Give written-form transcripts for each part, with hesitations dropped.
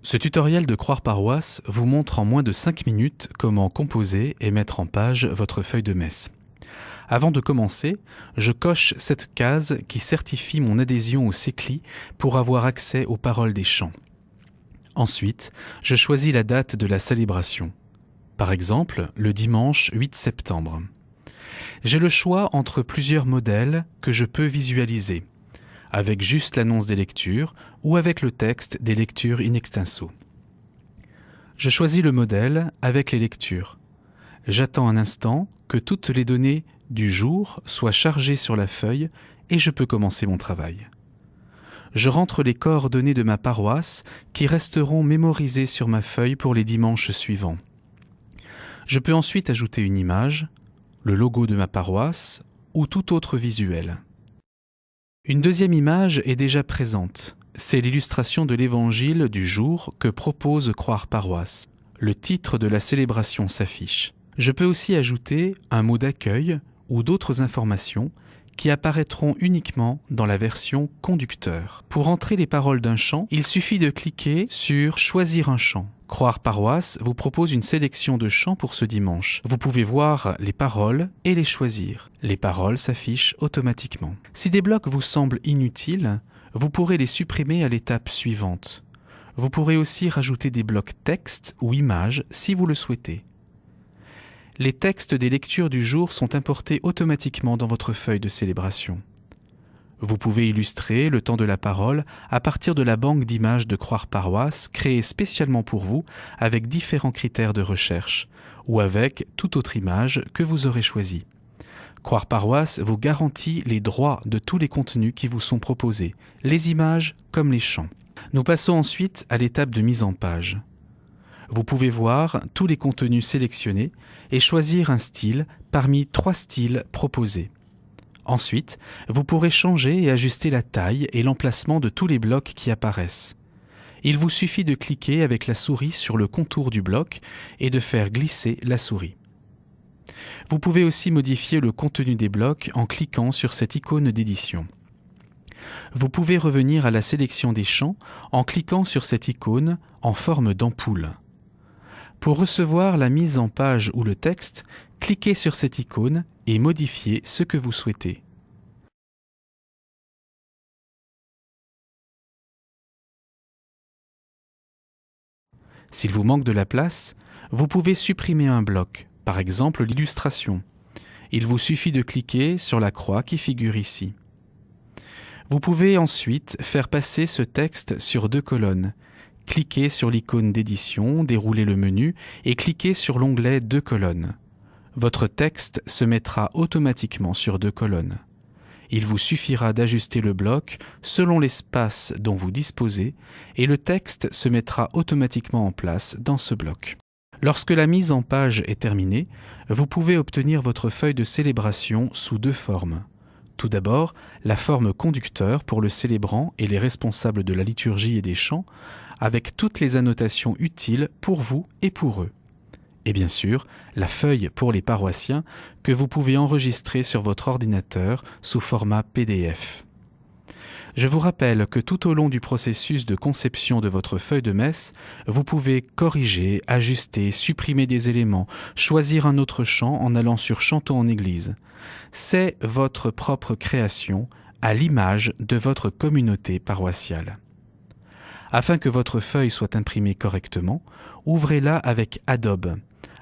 Ce tutoriel de Croire Paroisse vous montre en moins de 5 minutes comment composer et mettre en page votre feuille de messe. Avant de commencer, je coche cette case qui certifie mon adhésion au CECLI pour avoir accès aux paroles des chants. Ensuite, je choisis la date de la célébration. Par exemple, le dimanche 8 septembre. J'ai le choix entre plusieurs modèles que je peux visualiser, avec juste l'annonce des lectures ou avec le texte des lectures in extenso. Je choisis le modèle avec les lectures. J'attends un instant que toutes les données du jour soient chargées sur la feuille et je peux commencer mon travail. Je rentre les coordonnées de ma paroisse qui resteront mémorisées sur ma feuille pour les dimanches suivants. Je peux ensuite ajouter une image, le logo de ma paroisse ou tout autre visuel. Une deuxième image est déjà présente. C'est l'illustration de l'évangile du jour que propose Croire Paroisse. Le titre de la célébration s'affiche. Je peux aussi ajouter un mot d'accueil ou d'autres informations qui apparaîtront uniquement dans la version conducteur. Pour entrer les paroles d'un chant, il suffit de cliquer sur « Choisir un chant ». Croire Paroisse vous propose une sélection de chants pour ce dimanche. Vous pouvez voir les paroles et les choisir. Les paroles s'affichent automatiquement. Si des blocs vous semblent inutiles, vous pourrez les supprimer à l'étape suivante. Vous pourrez aussi rajouter des blocs texte ou images si vous le souhaitez. Les textes des lectures du jour sont importés automatiquement dans votre feuille de célébration. Vous pouvez illustrer le temps de la parole à partir de la banque d'images de Croire Paroisse créée spécialement pour vous avec différents critères de recherche ou avec toute autre image que vous aurez choisie. Croire Paroisse vous garantit les droits de tous les contenus qui vous sont proposés, les images comme les chants. Nous passons ensuite à l'étape de mise en page. Vous pouvez voir tous les contenus sélectionnés et choisir un style parmi 3 styles proposés. Ensuite, vous pourrez changer et ajuster la taille et l'emplacement de tous les blocs qui apparaissent. Il vous suffit de cliquer avec la souris sur le contour du bloc et de faire glisser la souris. Vous pouvez aussi modifier le contenu des blocs en cliquant sur cette icône d'édition. Vous pouvez revenir à la sélection des chants en cliquant sur cette icône en forme d'ampoule. Pour recevoir la mise en page ou le texte, cliquez sur cette icône et modifiez ce que vous souhaitez. S'il vous manque de la place, vous pouvez supprimer un bloc, par exemple l'illustration. Il vous suffit de cliquer sur la croix qui figure ici. Vous pouvez ensuite faire passer ce texte sur 2 colonnes. Cliquez sur l'icône d'édition, déroulez le menu et cliquez sur l'onglet 2 colonnes. Votre texte se mettra automatiquement sur 2 colonnes. Il vous suffira d'ajuster le bloc selon l'espace dont vous disposez et le texte se mettra automatiquement en place dans ce bloc. Lorsque la mise en page est terminée, vous pouvez obtenir votre feuille de célébration sous 2 formes. Tout d'abord, la forme conducteur pour le célébrant et les responsables de la liturgie et des chants, avec toutes les annotations utiles pour vous et pour eux. Et bien sûr, la feuille pour les paroissiens que vous pouvez enregistrer sur votre ordinateur sous format PDF. Je vous rappelle que tout au long du processus de conception de votre feuille de messe, vous pouvez corriger, ajuster, supprimer des éléments, choisir un autre chant en allant sur Chantons en Église. C'est votre propre création à l'image de votre communauté paroissiale. Afin que votre feuille soit imprimée correctement, ouvrez-la avec Adobe.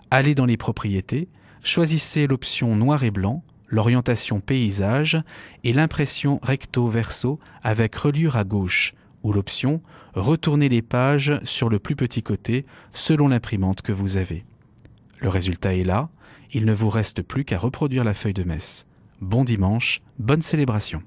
Allez dans les propriétés, choisissez l'option noir et blanc, l'orientation paysage et l'impression recto-verso avec reliure à gauche, ou l'option retourner les pages sur le plus petit côté selon l'imprimante que vous avez. Le résultat est là, il ne vous reste plus qu'à reproduire la feuille de messe. Bon dimanche, bonne célébration.